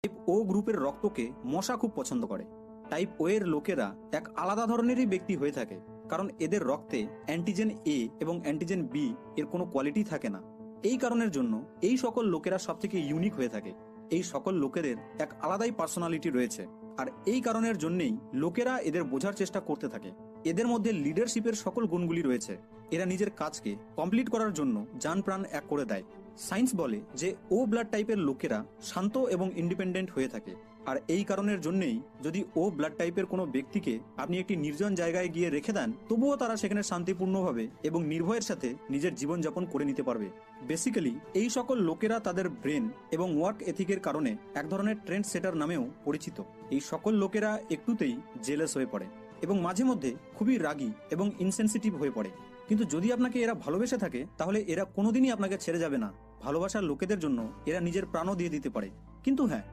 Type ও গ্রুপের রক্তকে মশা খুব পছন্দ করে। টাইপ ও এর লোকেরা এক আলাদা ধরনেরই ব্যক্তি হয়ে থাকে, কারণ এদের রক্তে অ্যান্টিজেন এ এবং অ্যান্টিজেন বি এর কোনো কোয়ালিটি থাকে না। এই কারণের জন্য এই সকল লোকেরা সবথেকে ইউনিক হয়ে থাকে। এই সকল লোকেদের এক আলাদাই পার্সোনালিটি রয়েছে, আর এই কারণের জন্যই লোকেরা এদের বোঝার চেষ্টা করতে থাকে। এদের মধ্যে লিডারশিপের সকল গুণগুলি রয়েছে। এরা নিজের কাজকে কমপ্লিট করার জন্য জান প্রাণ এক করে দেয়। সায়েন্স বলে যে ও ব্লাড টাইপের লোকেরা শান্ত এবং ইন্ডিপেন্ডেন্ট হয়ে থাকে, আর এই কারণের জন্যই যদি ও ব্লাড টাইপের কোনো ব্যক্তিকে আপনি একটি নির্জন জায়গায় গিয়ে রেখে দেন, তবুও তারা সেখানে শান্তিপূর্ণভাবে এবং নির্ভয়ের সাথে নিজের জীবনযাপন করে নিতে পারবে। বেসিক্যালি এই সকল লোকেরা তাদের ব্রেন এবং ওয়ার্ক এথিকের কারণে এক ধরনের ট্রেন্ড সেটার নামেও পরিচিত। এই সকল লোকেরা একটুতেই জেলাস হয়ে পড়ে এবং মাঝে মধ্যে খুবই রাগী এবং ইনসেনসিটিভ হয়ে পড়ে। কিন্তু যদি আপনাকে এরা ভালোবেসে থাকে, তাহলে এরা কোনোদিনই আপনাকে ছেড়ে যাবে না। ভালোবাসার লোকেদের জন্য এরা নিজের প্রাণও দিয়ে দিতে পারে। কিন্তু হ্যাঁ,